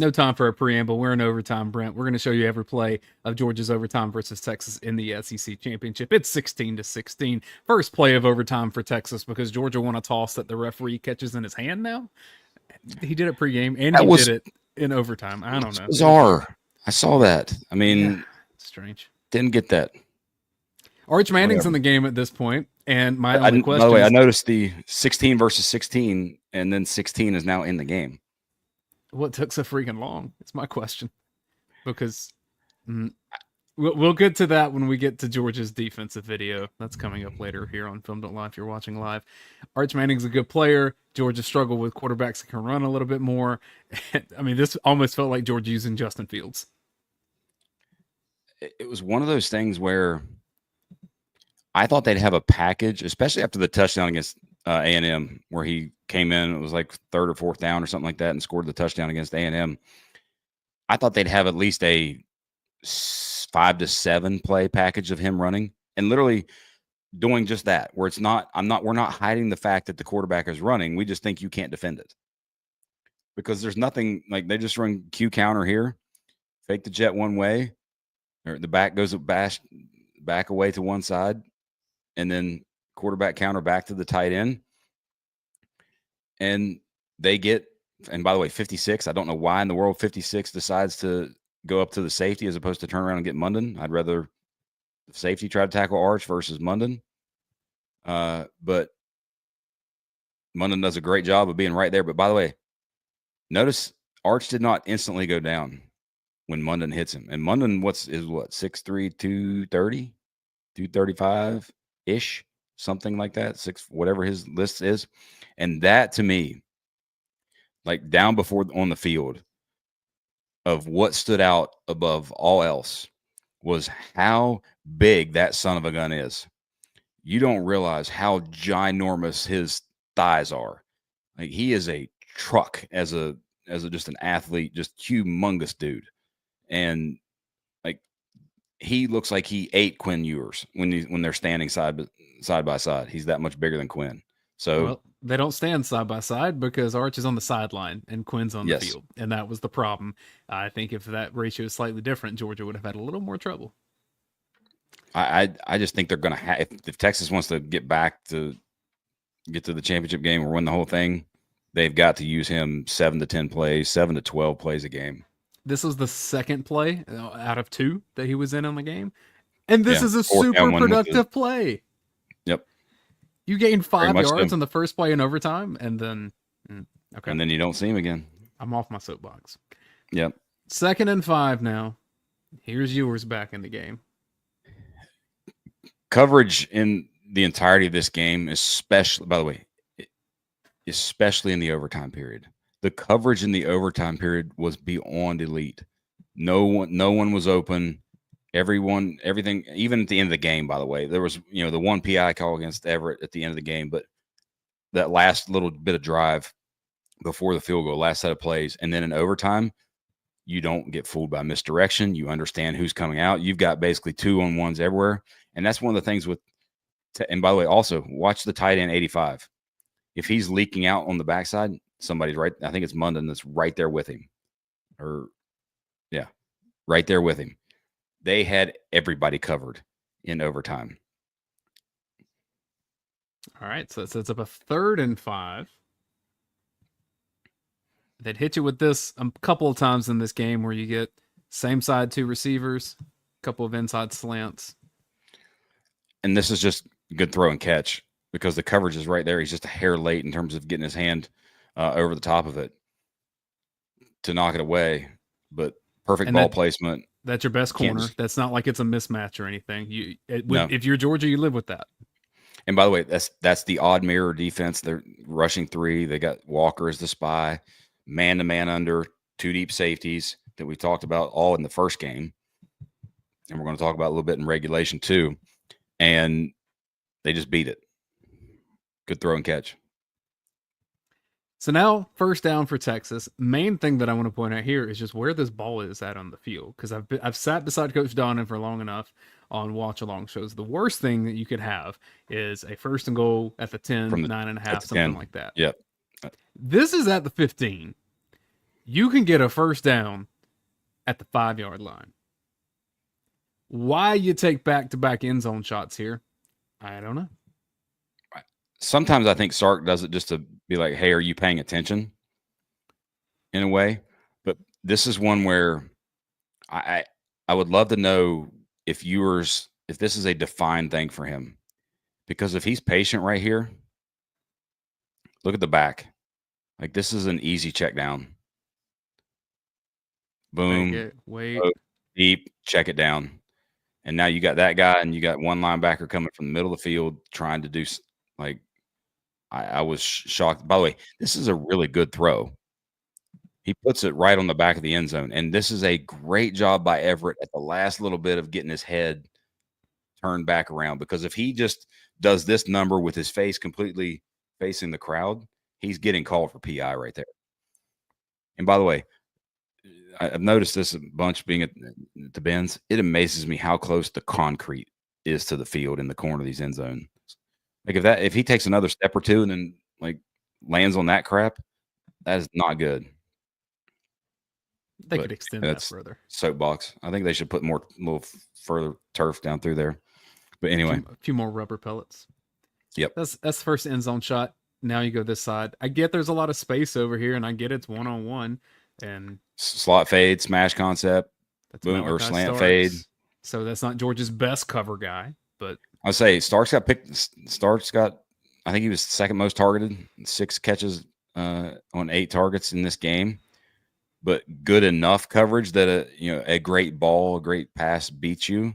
No time for a preamble. We're in overtime, Brent. We're going to show you every play of Georgia's overtime versus Texas in the SEC championship. It's 16-16. First play of overtime for Texas because Georgia won a toss that the referee catches in his hand now. He did it pregame and That he did was it in overtime. I don't know. bizarre. I saw that. I mean, yeah, strange. didn't get that. Arch Manning's Whatever. in the game at this point, and my I only didn't, by question the way, I is, noticed the 16 versus 16, and then 16 is now in the game. what took so freaking long? It's my question. Because we'll get to that when we get to Georgia's defensive video. That's coming up later here on Film Don't Lie if you're watching live. Arch Manning's a good player. Georgia struggled with quarterbacks that can run a little bit more. I mean, this almost felt like Georgia using Justin Fields. It was one of those things where I thought they'd have a package, especially after the touchdown against A&M, where he came in. It was like third or fourth down or something like that and scored the touchdown against A&M. I thought they'd have at least a 5 to 7 play package of him running and literally doing just that, where we're not hiding the fact that the quarterback is running. We just think you can't defend it because there's nothing like they just run Q counter here, fake the jet one way, or the back goes back away to one side, and then quarterback counter back to the tight end. And they get, and by the way, 56, I don't know why in the world 56 decides to go up to the safety as opposed to turn around and get Munden. I'd rather the safety try to tackle Arch versus Munden. But Munden does a great job of being right there. But by the way, notice Arch did not instantly go down when Munden hits him. And Munden is 6'3", 230, 235-ish, something like that, whatever his list is. And that, to me, like down before on the field, of what stood out above all else was how big that son of a gun is. You don't realize how ginormous his thighs are. Like, he is a truck as a just an athlete, just humongous dude. And like, he looks like he ate Quinn Ewers when they're standing side by side. He's that much bigger than Quinn. So, well, they don't stand side by side because Arch is on the sideline and Quinn's on the field. And that was the problem. I think if that ratio is slightly different, Georgia would have had a little more trouble. I just think they're going to have, if Texas wants to get to the championship game or win the whole thing, they've got to use him 7 to 10 plays, 7 to 12 plays a game. This was the second play out of 2 that he was in on the game. And this is a super productive play. Yep. You gained 5 yards on the first play in overtime, and then okay. And then you don't see him again. I'm off my soapbox. Yep. 2nd and 5 now. Here's Ewers back in the game. Coverage in the entirety of this game, especially in the overtime period. The coverage in the overtime period was beyond elite. No one was open. Everything, even at the end of the game, by the way, there was, the one PI call against Everett at the end of the game, but that last little bit of drive before the field goal, last set of plays, and then in overtime, you don't get fooled by misdirection. You understand who's coming out. You've got basically 2-on-1s everywhere. And that's one of the things and by the way, also watch the tight end 85. If he's leaking out on the backside, somebody's right. I think it's Munden that's right there with him. Right there with him. They had everybody covered in overtime. All right, so it sets up a 3rd and 5. They'd hit you with this a couple of times in this game where you get same side 2 receivers, a couple of inside slants. And this is just good throw and catch because the coverage is right there. He's just a hair late in terms of getting his hand over the top of it to knock it away. But perfect ball placement. That's your best corner. That's not like it's a mismatch or anything. If you're Georgia, you live with that. And by the way, that's the odd mirror defense. They're rushing 3. They got Walker as the spy, man-to-man under, 2 deep safeties that we talked about all in the first game. And we're going to talk about a little bit in regulation too. And they just beat it. Good throw and catch. So now 1st down for Texas. Main thing that I want to point out here is just where this ball is at on the field. Because I've sat beside Coach Donnan for long enough on watch-along shows. The worst thing that you could have is a 1st and goal at the 10, 9.5, something like that. Yep. This is at the 15. You can get a first down at the 5-yard line. Why you take back-to-back end zone shots here? I don't know. Sometimes I think Sark does it just to be like, hey, are you paying attention in a way? But this is one where I would love to know if this is a defined thing for him. Because if he's patient right here, look at the back. Like, this is an easy check down. Boom. Wait. Deep, check it down. And now you got that guy, and you got one linebacker coming from the middle of the field trying to do, like, I was shocked. By the way, this is a really good throw. He puts it right on the back of the end zone. And this is a great job by Everett at the last little bit of getting his head turned back around. Because if he just does this number with his face completely facing the crowd, he's getting called for PI right there. And by the way, I've noticed this a bunch being at the Benz. It amazes me how close the concrete is to the field in the corner of these end zones. Like, if he takes another step or two and then, like, lands on that crap, that is not good. They could extend that further. Soapbox. I think they should put more little further turf down through there. But anyway, a few more rubber pellets. Yep. That's the first end zone shot. Now you go this side. I get there's a lot of space over here, and I get it's 1-on-1 and slot fade, smash concept, boom, or slant fade. So that's not Georgia's best cover guy, but I'll say Starks got picked. Starks got, I think he was second most targeted, 6 catches on 8 targets in this game. But good enough coverage that a great ball, a great pass beats you.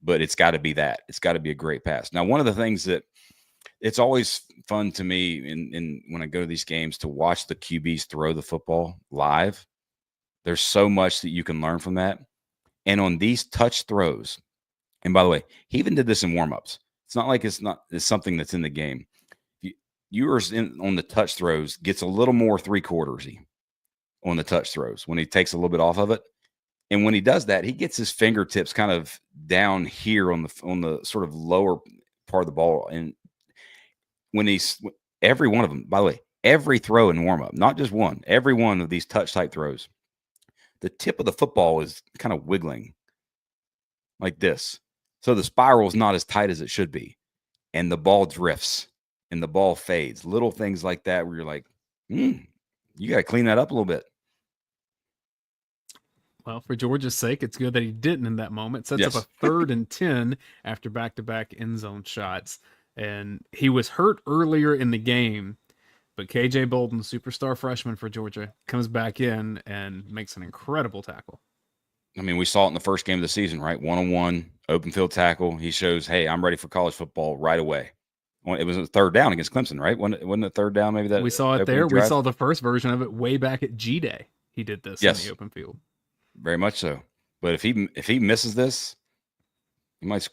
But it's got to be that. It's got to be a great pass. Now, one of the things that it's always fun to me in when I go to these games to watch the QBs throw the football live. There's so much that you can learn from that. And on these touch throws, and by the way, he even did this in warmups. It's not like it's something that's in the game. Yours on the touch throws gets a little more 3/4-y on the touch throws when he takes a little bit off of it. And when he does that, he gets his fingertips kind of down here on the sort of lower part of the ball. And when every one of them, by the way, every throw in warmup, not just one, every one of these touch type throws, the tip of the football is kind of wiggling like this. So the spiral is not as tight as it should be. And the ball drifts and the ball fades. Little things like that where you're like, you got to clean that up a little bit. Well, for Georgia's sake, it's good that he didn't in that moment. Sets up a 3rd and 10 after back-to-back end zone shots. And he was hurt earlier in the game, but KJ Bolden, superstar freshman for Georgia, comes back in and makes an incredible tackle. I mean, we saw it in the first game of the season, right? 1-on-1, open field tackle. He shows, hey, I'm ready for college football right away. It was a 3rd down against Clemson, right? Wasn't it 3rd down? Maybe that we saw it there. Drive? We saw the first version of it way back at G-Day. He did this in the open field. Very much so. But if he misses this,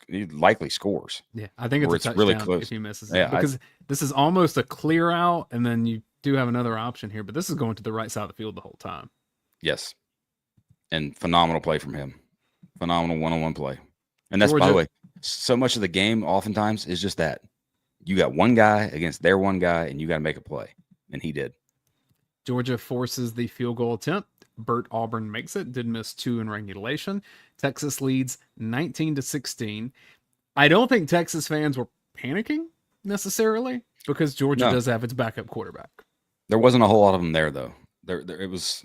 he likely scores. Yeah, I think it's a touchdown really close if he misses it. Because this is almost a clear out, and then you do have another option here. But this is going to the right side of the field the whole time. Yes. And phenomenal play from him. Phenomenal one-on-one play. And that's, by the way, so much of the game oftentimes is just that. You got one guy against their one guy, and you got to make a play. And he did. Georgia forces the field goal attempt. Burt Auburn makes it. Did miss 2 in regulation. Texas leads 19-16. I don't think Texas fans were panicking necessarily because Georgia does have its backup quarterback. There wasn't a whole lot of them there, though. It was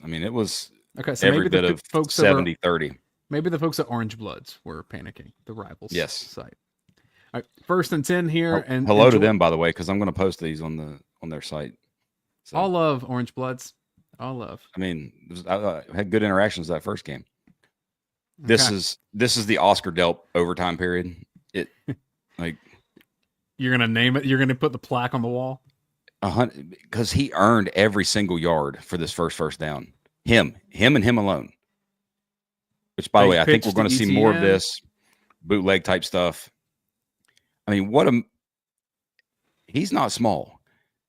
okay, so every bit of 70-30. Maybe the folks at Orange Bloods were panicking, the rivals site. All right, 1st and 10 here. And hello to them, by the way, because I'm going to post these on their site. So, all love, Orange Bloods. All love. I mean, I had good interactions that first game. Okay. This is the Oscar Delp overtime period. It like you're gonna name it. You're gonna put the plaque on the wall. Because he earned every single yard for this first down. Him and him alone. Which, by the way, I think we're going to see more of this bootleg type stuff. I mean, he's not small.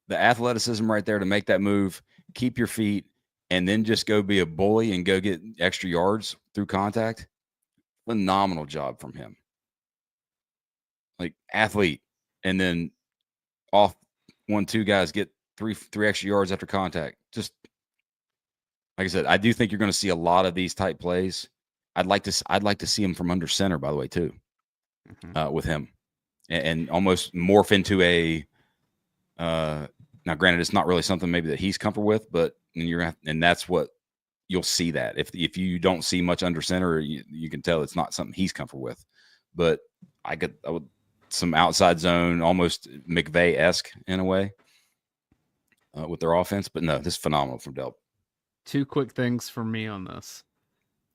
The athleticism right there to make that move, keep your feet, and then just go be a bully and go get extra yards through contact. Phenomenal job from him. Like, athlete. And then off 1-2 guys get three extra yards after contact. Just like I said, I do think you're going to see a lot of these type plays. I'd like to see him from under center, by the way, too, with him, and almost morph into a. Now, granted, it's not really something maybe that he's comfortable with, but and that's what you'll see that if you don't see much under center, you can tell it's not something he's comfortable with. But I would some outside zone, almost McVay-esque in a way with their offense. But no, this is phenomenal from Delp. Two quick things for me on this.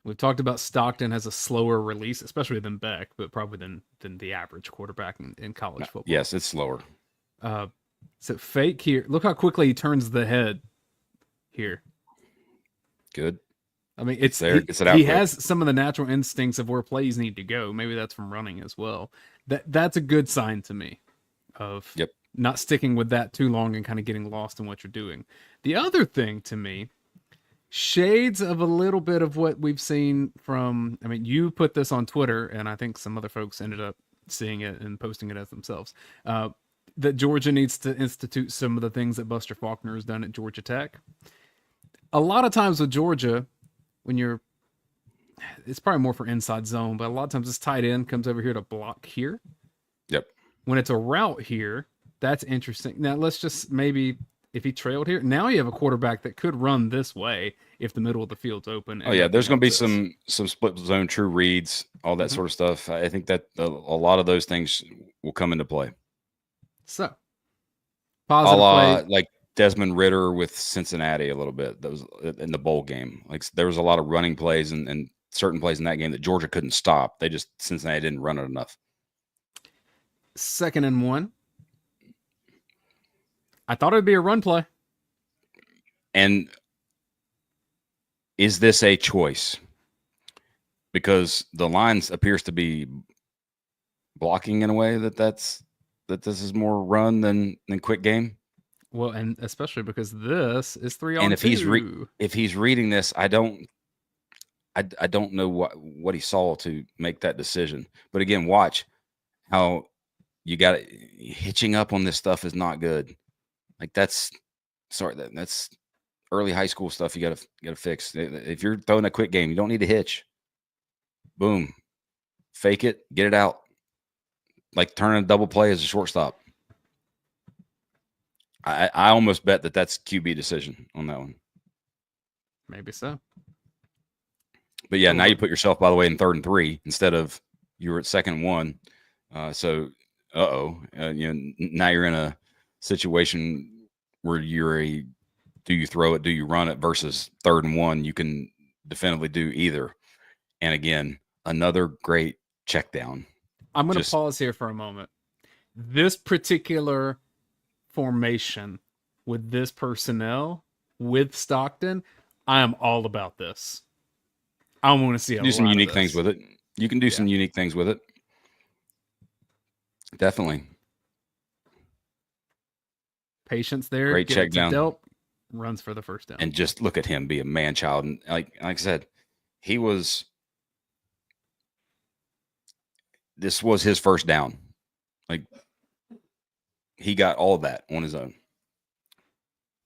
We've talked about Stockton has a slower release, especially than Beck, but probably than the average quarterback in college football. Yes, it's slower. So fake here. Look how quickly he turns the head here. Good. I mean, it's there. He has some of the natural instincts of where plays need to go. Maybe that's from running as well. That's a good sign to me of not sticking with that too long and kind of getting lost in what you're doing. The other thing to me, shades of a little bit of what we've seen from, I mean, you put this on Twitter, and I think some other folks ended up seeing it and posting it as themselves, that Georgia needs to institute some of the things that Buster Faulkner has done at Georgia Tech. A lot of times with Georgia, when it's probably more for inside zone, but a lot of times this tight end comes over here to block here. Yep. When it's a route here, that's interesting. Now let's just maybe, if he trailed here, now you have a quarterback that could run this way if the middle of the field's open. Oh yeah, there's going to be some split zone true reads, all that sort of stuff. I think that a lot of those things will come into play. So, positive play. Like Desmond Ridder with Cincinnati a little bit. That was in the bowl game. Like there was a lot of running plays and certain plays in that game that Georgia couldn't stop. Cincinnati didn't run it enough. 2nd and 1. I thought it would be a run play. And is this a choice? Because the lines appears to be blocking in a way that this is more run than quick game. Well, and especially because this is 3-on-2. And if he's reading this, I don't know what he saw to make that decision. But again, watch how you got hitching up on this stuff is not good. Like that's early high school stuff. You got to fix. If you're throwing a quick game, you don't need to hitch. Boom, fake it, get it out. Like turning a double play as a shortstop. I almost bet that's QB decision on that one. Maybe so. But yeah, now you put yourself, by the way, in 3rd and 3 instead of you were at 2nd and 1. So, now you're in a situation where do you throw it, do you run it versus 3rd and 1? You can definitively do either. And again, another great check down. I'm going to pause here for a moment. This particular formation with this personnel, with Stockton, I am all about this. I want to see do some unique things with it. You can do some unique things with it. Definitely. Patience there. Great check down. Delp, runs for the first down. And just look at him be a man child. And like I said, this was his first down. Like he got all of that on his own.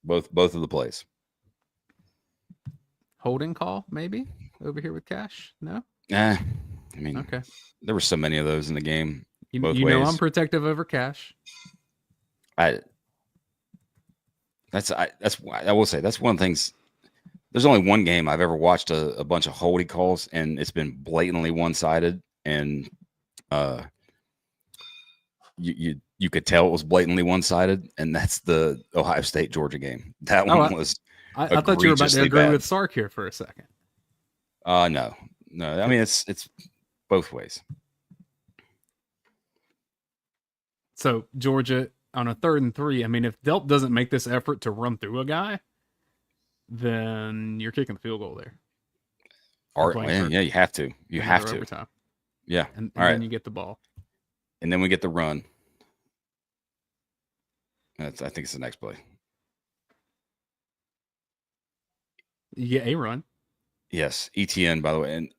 Both of the plays. Holding call, maybe over here with Cash. No. I mean, okay. There were so many of those in the game. Both ways. Know I'm protective over Cash. I will say that's one of the things. There's only one game I've ever watched a bunch of holding calls, and it's been blatantly one-sided, and you could tell it was blatantly one-sided, and that's the Ohio State Georgia game. That one was. I thought you were about to agree with Sark here for a second. No. I mean, it's both ways. So Georgia on a 3rd and 3. I mean, if Delp doesn't make this effort to run through a guy, then you're kicking the field goal there. Yeah, you have to. You have to. Overtime. Yeah. And then you get the ball. And then we get the run. I think it's the next play. You get a run. Yes. ETN, by the way. And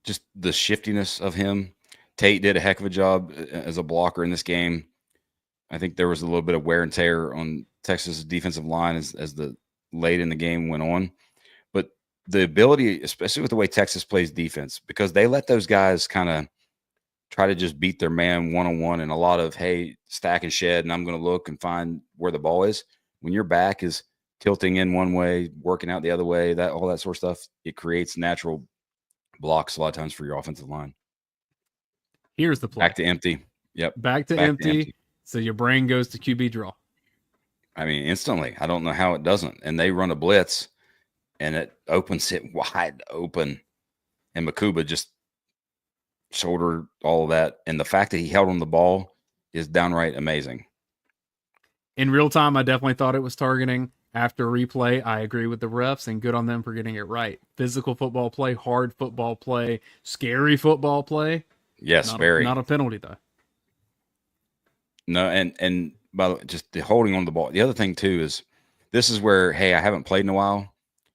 just the shiftiness of him. Tate did a heck of a job as a blocker in this game. I think there was a little bit of wear and tear on Texas' defensive line as the late in the game went on. But the ability, especially with the way Texas plays defense, because they let those guys kind of try to just beat their man one-on-one and a lot of, hey, stack and shed, and I'm going to look and find where the ball is. When your back is tilting in one way, working out the other way, that all that sort of stuff, it creates natural blocks a lot of times for your offensive line. Here's the play. Back to empty. Yep. Back to empty. So your brain goes to QB draw. I mean, instantly. I don't know how it doesn't. And they run a blitz, and it opens it wide open. And Makuba just shouldered all of that. And the fact that he held on the ball is downright amazing. In real time, I definitely thought it was targeting. After replay, I agree with the refs, and good on them for getting it right. Physical football play, hard football play, scary football play. Yes, very. Not a penalty, though. No, and by the way, just the holding on the ball. The other thing, too, is this is where, hey, I haven't played in a while,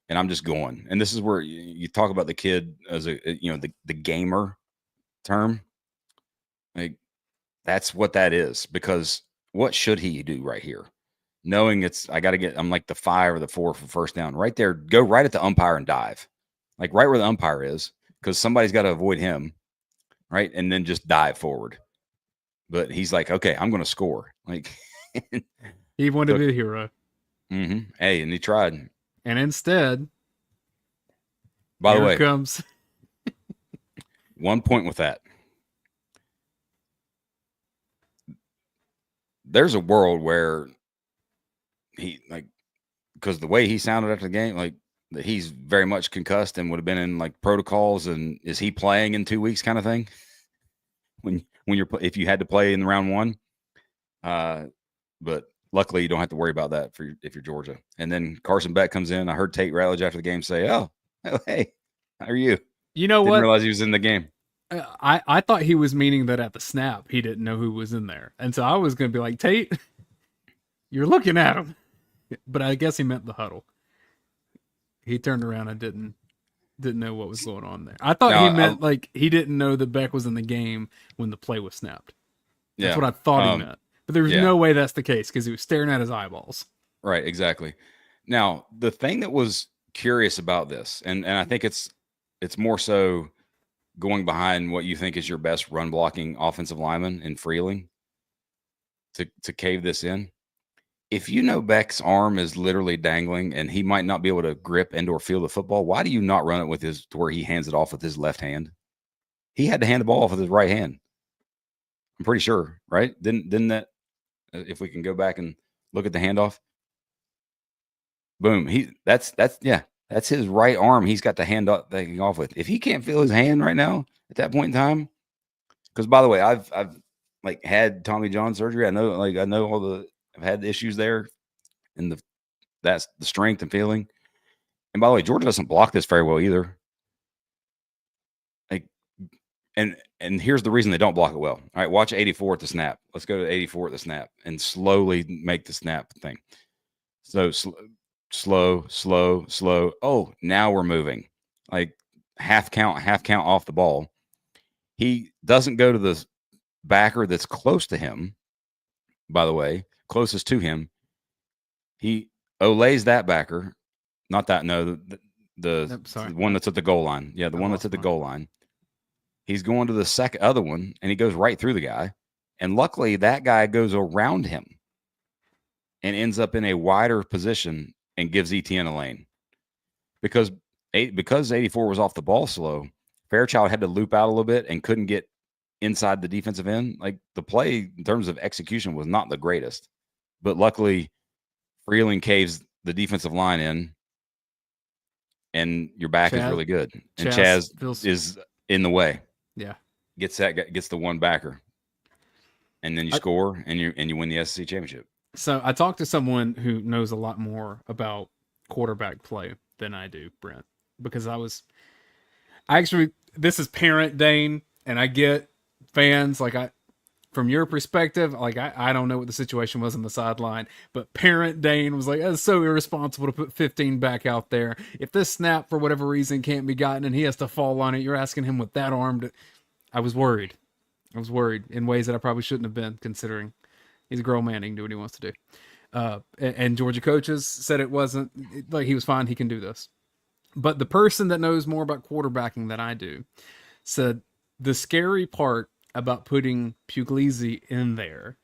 and I'm just going. And this is where you talk about the kid as the gamer term. Like, that's what that is, because what should he do right here? Knowing I'm like the 5 or the 4 for first down. Right there, go right at the umpire and dive. Like right where the umpire is, because somebody's got to avoid him, right? And then just dive forward. But he's like, okay, I'm going to score. Like he wanted to be a hero. Mm-hmm. Hey, and he tried. And instead, by the way, comes 1 point with that. There's a world where he, like, because the way he sounded after the game, like, that he's very much concussed and would have been in like protocols. And is he playing in 2 weeks, kind of thing? When if you had to play in round 1, but luckily you don't have to worry about that if you're Georgia. And then Carson Beck comes in. I heard Tate Ratledge after the game say, "Oh, hey, how are you?" You know, Didn't realize he was in the game. I thought he was meaning that at the snap he didn't know who was in there, and so I was going to be like, Tate, you're looking at him, but I guess he meant the huddle. He turned around and didn't know what was going on there. I thought he meant like he didn't know that Beck was in the game when the play was snapped. That's what I thought he meant. But there was no way that's the case because he was staring at his eyeballs. Right, exactly. Now, the thing that was curious about this, and I think it's more so going behind what you think is your best run blocking offensive lineman in Freeling to cave this in. If you know Beck's arm is literally dangling and he might not be able to grip and or feel the football, why do you not run it with to where he hands it off with his left hand? He had to hand the ball off with his right hand. I'm pretty sure, right? Didn't that, if we can go back and look at the handoff, boom. That's his right arm. He's got the hand up taking off with. If he can't feel his hand right now at that point in time, because by the way, I've like had Tommy John surgery. I know I've had issues there, and that's the strength and feeling. And by the way, Georgia doesn't block this very well either. Like, and here's the reason they don't block it well. All right, watch 84 at the snap. Let's go to 84 at the snap and slowly make the snap thing. So slow. Oh, now we're moving. Like half count off the ball. He doesn't go to the backer that's close to him, by the way, closest to him. He olays that backer. Not that, no, the one that's at the goal line. Yeah, the one that's at the goal line. He's going to the other one, and he goes right through the guy. And luckily, that guy goes around him and ends up in a wider position and gives ETN a lane. Because 84 was off the ball slow, Fairchild had to loop out a little bit and couldn't get inside the defensive end. Like, the play in terms of execution was not the greatest. But luckily, Freeling caves the defensive line in, and your back is really good. And Chaz is in the way. Yeah. Gets the one backer. And then you score and you win the SEC championship. So I talked to someone who knows a lot more about quarterback play than I do, Brent, because this is parent Dayne, and I get fans from your perspective, like I don't know what the situation was on the sideline, but parent Dayne was like, "It's so irresponsible to put 15 back out there. If this snap for whatever reason can't be gotten and he has to fall on it, you're asking him with that arm." I was worried in ways that I probably shouldn't have been, considering he's a grown man. He can do what he wants to do. And Georgia coaches said it wasn't like he was fine. He can do this. But the person that knows more about quarterbacking than I do said the scary part about putting Puglisi in there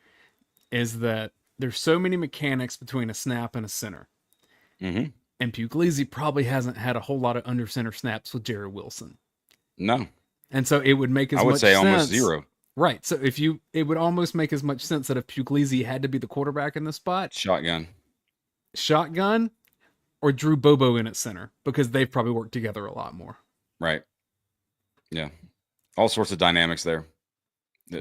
is that there's so many mechanics between a snap and a center. Mm-hmm. And Puglisi probably hasn't had a whole lot of under center snaps with Jerry Wilson. No. And so it would make as I would much say sense. almost zero. Right. So it would almost make as much sense that if Puglisi had to be the quarterback in the spot, Shotgun. or Drew Bobo in at center, because they've probably worked together a lot more. Right. Yeah. All sorts of dynamics there.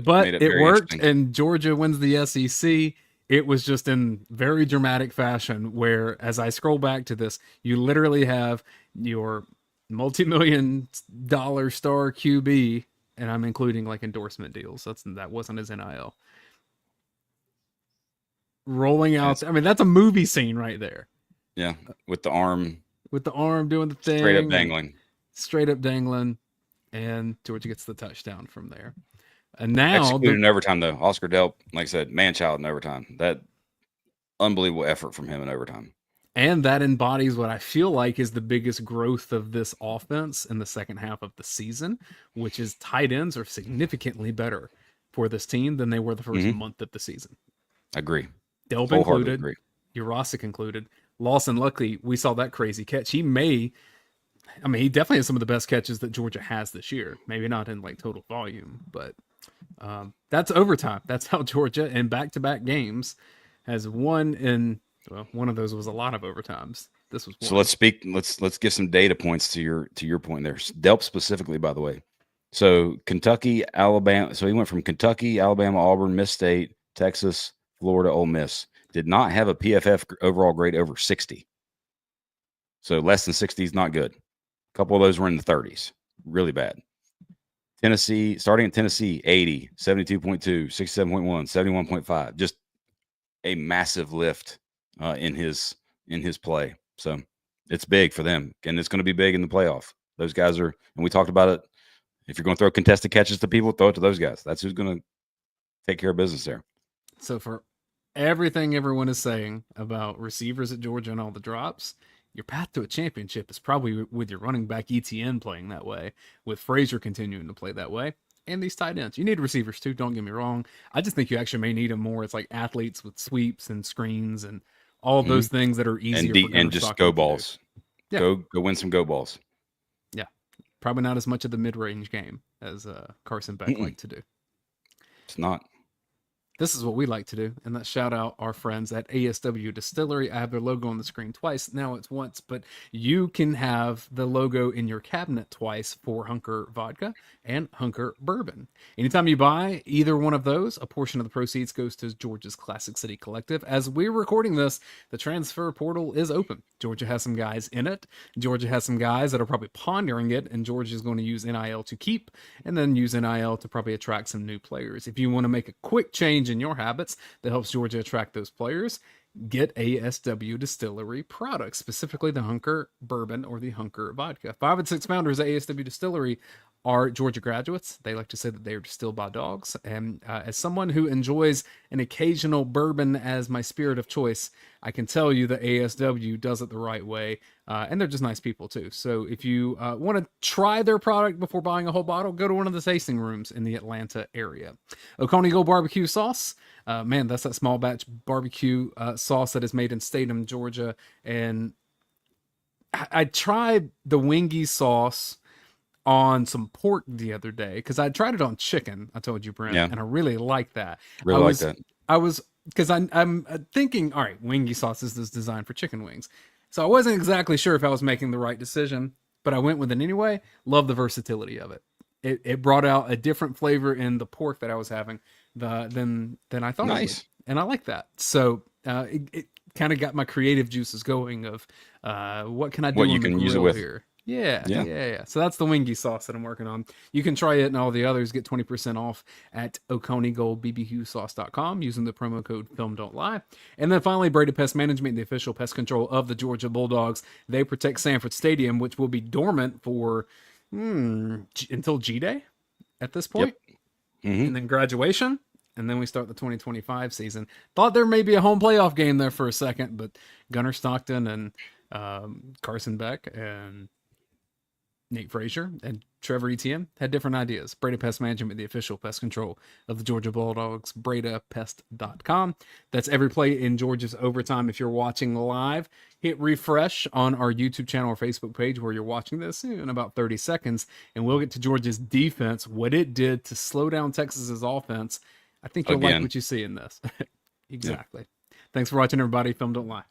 But it worked, and Georgia wins the SEC. It was just in very dramatic fashion where, as I scroll back to this, you literally have your multi-million-dollar star QB, and I'm including like endorsement deals. That wasn't his NIL. Rolling out. I mean, that's a movie scene right there. Yeah, with the arm doing the thing, straight up dangling, and Georgia gets the touchdown from there. And now executed in overtime, though. Oscar Delp, like I said, man-child in overtime. That unbelievable effort from him in overtime. And that embodies what I feel like is the biggest growth of this offense in the second half of the season, which is tight ends are significantly better for this team than they were the first month of the season. Agree. Delp included, Urosic included. Lawson, luckily, we saw that crazy catch. He definitely has some of the best catches that Georgia has this year. Maybe not in like total volume, but that's overtime. That's how Georgia in back-to-back games has won in. Well, one of those was a lot of overtimes. This was one. So let's get some data points to your point there. Delp specifically, by the way. So Kentucky, Alabama. So he went from Kentucky, Alabama, Auburn, Miss State, Texas, Florida, Ole Miss. Did not have a PFF overall grade over 60. So less than 60 is not good. A couple of those were in the 30s. Really bad. Tennessee, starting at Tennessee, 80, 72.2, 67.1, 71.5. Just a massive lift in his play. So it's big for them, and it's going to be big in the playoff. Those guys are, and we talked about it. If you're going to throw contested catches to people, throw it to those guys. That's who's going to take care of business there. So for everything everyone is saying about receivers at Georgia and all the drops, your path to a championship is probably with your running back ETN playing that way, with Frazier continuing to play that way, and these tight ends. You need receivers too, don't get me wrong. I just think you actually may need them more. It's like athletes with sweeps and screens and all of those things that are easier and just go balls. Yeah. Go win some go balls. Yeah. Probably not as much of the mid-range game as Carson Beck liked to do. It's not. This is what we like to do, and let's shout out our friends at ASW Distillery. I have their logo on the screen twice. Now it's once, but you can have the logo in your cabinet twice for Hunker Vodka and Hunker Bourbon. Anytime you buy either one of those, a portion of the proceeds goes to Georgia's Classic City Collective. As we're recording this, the transfer portal is open. Georgia has some guys in it. Georgia has some guys that are probably pondering it, and Georgia is going to use NIL to keep, and then use NIL to probably attract some new players. If you want to make a quick change in your habits that helps Georgia attract those players, get ASW Distillery products, specifically the Hunker Bourbon or the Hunker Vodka. 5 and 6 founders at ASW Distillery are Georgia graduates. They like to say that they are distilled by dogs. And as someone who enjoys an occasional bourbon as my spirit of choice, I can tell you that ASW does it the right way. And they're just nice people too. So if you want to try their product before buying a whole bottle, go to one of the tasting rooms in the Atlanta area. Oconee Gold Barbecue Sauce. Man, that's that small batch barbecue sauce that is made in Statham, Georgia. And I tried the wingy sauce on some pork the other day because I tried it on chicken. I told you, Brent, and I really like that. I was because I'm thinking, all right, wingy sauce is designed for chicken wings, so I wasn't exactly sure if I was making the right decision, but I went with it anyway. Love the versatility of it. It brought out a different flavor in the pork that I was having than I thought. Nice, it would. And I like that. So it kind of got my creative juices going of what can I do? What you can use it with here. Yeah. So that's the wingy sauce that I'm working on. You can try it and all the others. Get 20% off at OconeeGoldBBQSauce.com using the promo code FilmDon'tLie. And then finally, Breda Pest Management, the official pest control of the Georgia Bulldogs. They protect Sanford Stadium, which will be dormant for until G-Day at this point. Yep. And then graduation. And then we start the 2025 season. Thought there may be a home playoff game there for a second, but Gunnar Stockton and Carson Beck and Nate Frazier and Trevor Etienne had different ideas. Breda Pest Management, the official pest control of the Georgia Bulldogs, BredaPest.com. That's every play in Georgia's overtime. If you're watching live, hit refresh on our YouTube channel or Facebook page where you're watching this in about 30 seconds, and we'll get to Georgia's defense, what it did to slow down Texas's offense. I think you'll like what you see in this. Exactly. Thanks for watching, everybody. Film Don't Lie.